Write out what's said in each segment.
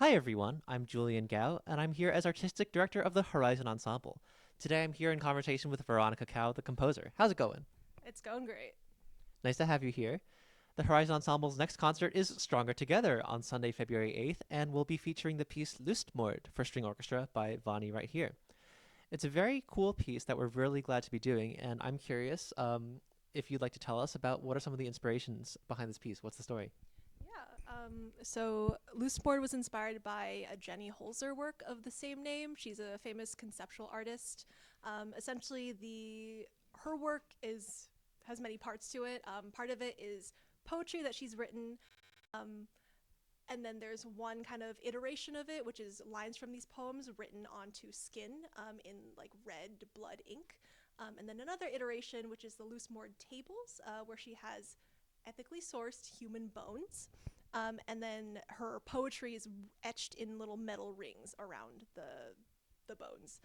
Hi everyone, I'm Julian Gau, and I'm here as Artistic Director of the Horizon Ensemble. Today I'm here in conversation with Veronica Kao, the composer. How's it going? It's going great. Nice to have you here. The Horizon Ensemble's next concert is Stronger Together on Sunday, February 8th, and we'll be featuring the piece Lustmord for string orchestra by Vani right here. It's a very cool piece that we're really glad to be doing, and I'm curious if you'd like to tell us about what are some of the inspirations behind this piece. What's the story? So Lustmord was inspired by a Jenny Holzer work of the same name. She's a famous conceptual artist. Essentially, the her work is has many parts to it. Part of it is poetry that she's written, um, and then there's one kind of iteration of it, which is lines from these poems written onto skin in like red blood ink. And then another iteration, which is the Lustmord tables, where she has ethically sourced human bones. And then her poetry is etched in little metal rings around the bones.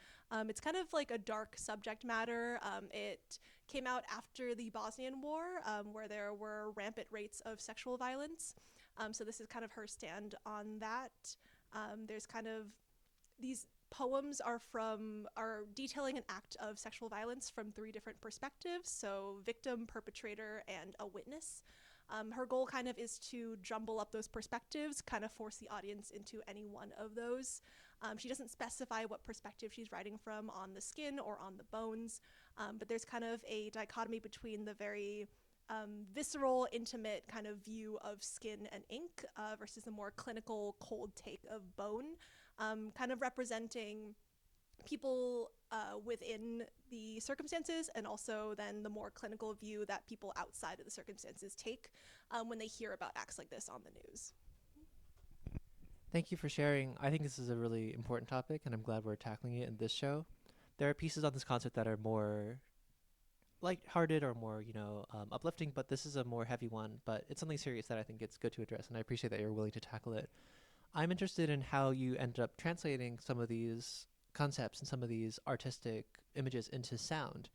It's kind of like a dark subject matter. It came out after the Bosnian War, where there were rampant rates of sexual violence. So this is kind of her stand on that. There's kind of these poems are detailing an act of sexual violence from three different perspectives, so victim, perpetrator, and a witness. Her goal kind of is to jumble up those perspectives, kind of force the audience into any one of those. She doesn't specify what perspective she's writing from on the skin or on the bones, but there's kind of a dichotomy between the very visceral, intimate kind of view of skin and ink versus the more clinical, cold take of bone, kind of representing people within the circumstances, and also then the more clinical view that people outside of the circumstances take when they hear about acts like this on the news. Thank you for sharing. I think this is a really important topic, and I'm glad we're tackling it in this show. There are pieces on this concert that are more light-hearted or more, uplifting, but this is a more heavy one. But it's something serious that I think it's good to address, and I appreciate that you're willing to tackle it. I'm interested in how you ended up translating some of these concepts and some of these artistic images into sound.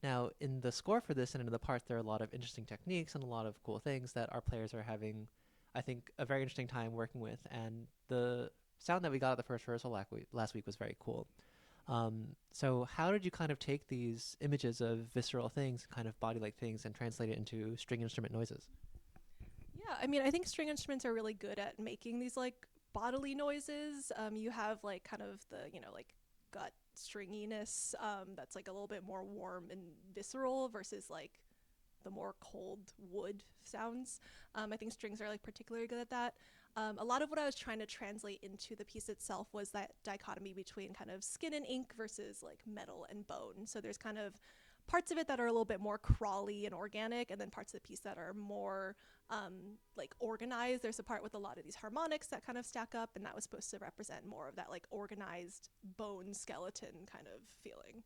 Now, in the score for this and in the parts, there are a lot of interesting techniques and a lot of cool things that our players are having, I think, a very interesting time working with. And the sound that we got at the first rehearsal last week was very cool. So, how did you kind of take these images of visceral things, kind of body like things, and translate it into string instrument noises? Yeah, I mean, I think string instruments are really good at making these like bodily noises. You have like kind of the, like gut stringiness that's like a little bit more warm and visceral versus like the more cold wood sounds. I think strings are like particularly good at that. A lot of what I was trying to translate into the piece itself was that dichotomy between kind of skin and ink versus like metal and bone. So there's kind of parts of it that are a little bit more crawly and organic, and then parts of the piece that are more like organized. There's a part with a lot of these harmonics that kind of stack up, and that was supposed to represent more of that like organized bone skeleton kind of feeling.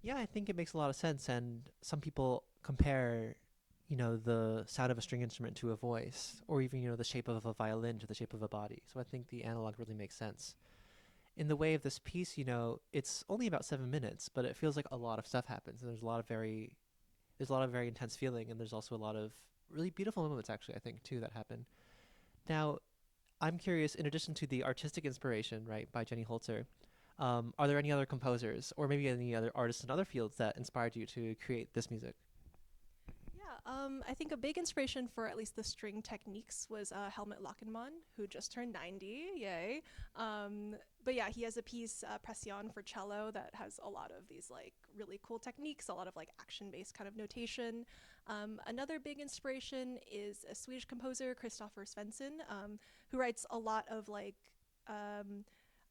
Yeah, I think it makes a lot of sense. And some people compare, the sound of a string instrument to a voice, or even, the shape of a violin to the shape of a body. So I think the analog really makes sense. In the way of this piece, it's only about 7 minutes, but it feels like a lot of stuff happens. And there's a lot of very intense feeling, and there's also a lot of really beautiful moments, actually, I think, too, that happen. Now, I'm curious, in addition to the artistic inspiration, right, by Jenny Holzer, are there any other composers or maybe any other artists in other fields that inspired you to create this music? Yeah, I think a big inspiration for at least the string techniques was Helmut Lachenmann, who just turned 90. Yay. Um, but yeah, he has a piece, Pression for cello, that has a lot of these like really cool techniques, a lot of like action based kind of notation. Another big inspiration is a Swedish composer, Christopher Svensson, who writes a lot of like.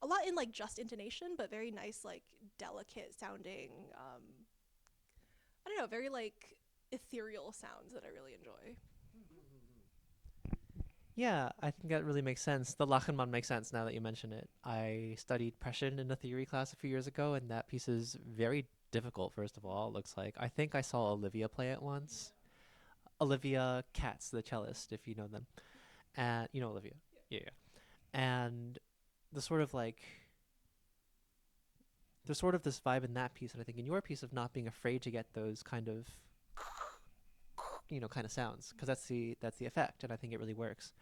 A lot in like just intonation, but very nice, like delicate sounding. I don't know, very like ethereal sounds that I really enjoy. Yeah, I think that really makes sense. The Lachenmann makes sense now that you mention it. I studied Prussian in a theory class a few years ago, and that piece is very difficult, first of all, it looks like. I think I saw Olivia play it once. Olivia Katz, the cellist, if you know them. And you know Olivia. Yeah, yeah. And the sort of like there's sort of this vibe in that piece, and I think in your piece of not being afraid to get those kind of kind of sounds, because that's the effect, and I think it really works.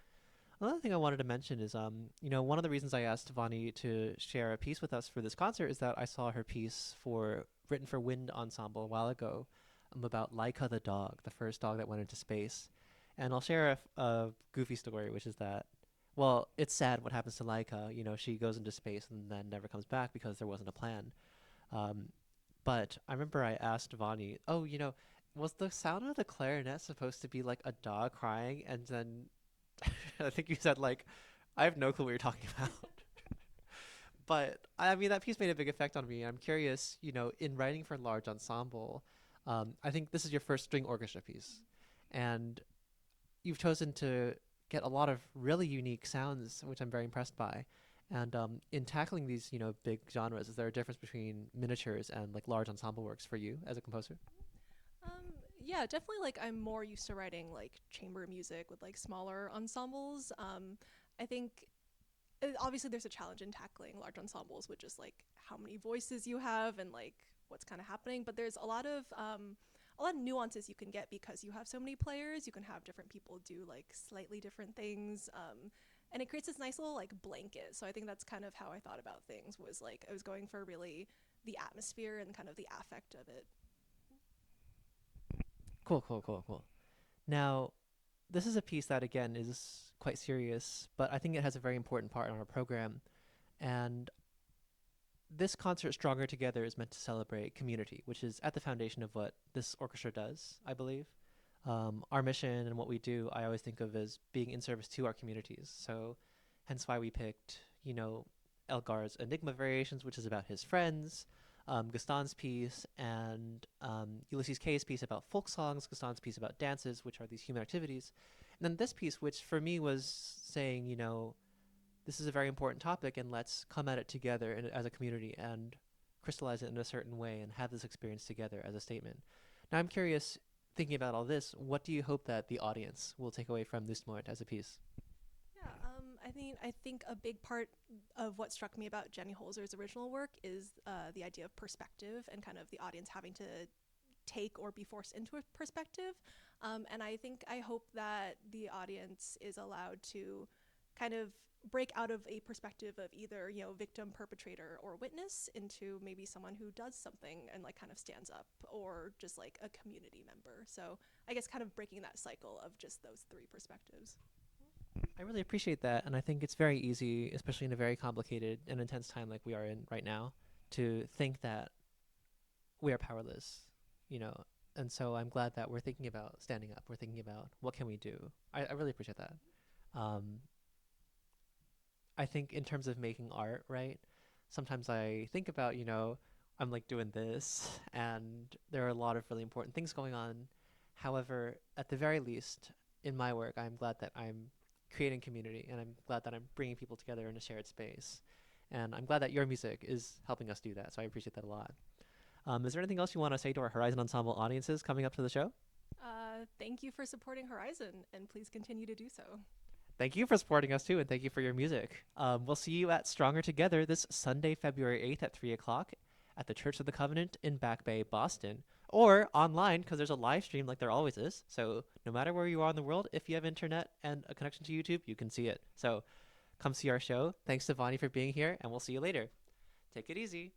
Another thing I wanted to mention is, one of the reasons I asked Vani to share a piece with us for this concert is that I saw her piece for written for Wind Ensemble a while ago, about Laika the dog, the first dog that went into space. And I'll share a goofy story, which is that, well, it's sad what happens to Laika. She goes into space and then never comes back because there wasn't a plan. Um, but I remember I asked Vani, oh, was the sound of the clarinet supposed to be like a dog crying? And then I think you said like, I have no clue what you're talking about. But I mean, that piece made a big effect on me. I'm curious, in writing for large ensemble, I think this is your first string orchestra piece, and you've chosen to get a lot of really unique sounds, which I'm very impressed by. And in tackling these, big genres, is there a difference between miniatures and like large ensemble works for you as a composer? Yeah, definitely. Like I'm more used to writing like chamber music with like smaller ensembles. I think obviously there's a challenge in tackling large ensembles with just like how many voices you have and like what's kind of happening. But there's a lot of nuances you can get because you have so many players. You can have different people do like slightly different things. And it creates this nice little like blanket. So I think that's kind of how I thought about things was like I was going for really the atmosphere and kind of the affect of it. Cool, cool, cool, cool. Now, this is a piece that again is quite serious, but I think it has a very important part in our program. And this concert, Stronger Together, is meant to celebrate community, which is at the foundation of what this orchestra does, I believe. Our mission and what we do, I always think of as being in service to our communities. So, hence why we picked, Elgar's Enigma Variations, which is about his friends, Gaston's piece, and Ulysses K's piece about folk songs, Gaston's piece about dances, which are these human activities. And then this piece, which for me was saying, this is a very important topic and let's come at it together as a community and crystallize it in a certain way and have this experience together as a statement. Now, I'm curious, thinking about all this, what do you hope that the audience will take away from Lustmord as a piece? Yeah, I think a big part of what struck me about Jenny Holzer's original work is the idea of perspective and kind of the audience having to take or be forced into a perspective. And I hope that the audience is allowed to kind of break out of a perspective of either victim, perpetrator, or witness into maybe someone who does something and like kind of stands up, or just like a community member. So I guess kind of breaking that cycle of just those three perspectives. I really appreciate that, and I think it's very easy, especially in a very complicated and intense time like we are in right now, to think that we are powerless, you know. And so I'm glad that we're thinking about standing up. We're thinking about what can we do. I really appreciate that. Um, I think in terms of making art, right? Sometimes I think about, I'm like doing this, and there are a lot of really important things going on. However, at the very least, in my work, I'm glad that I'm creating community, and I'm glad that I'm bringing people together in a shared space. And I'm glad that your music is helping us do that. So I appreciate that a lot. Is there anything else you want to say to our Horizon Ensemble audiences coming up to the show? Thank you for supporting Horizon, and please continue to do so. Thank you for supporting us too, and thank you for your music. We'll see you at Stronger Together this Sunday, February 8th at 3 o'clock at the Church of the Covenant in Back Bay, Boston, or online because there's a live stream like there always is. So no matter where you are in the world, if you have internet and a connection to YouTube, you can see it. So come see our show. Thanks to Vonnie for being here, and we'll see you later. Take it easy.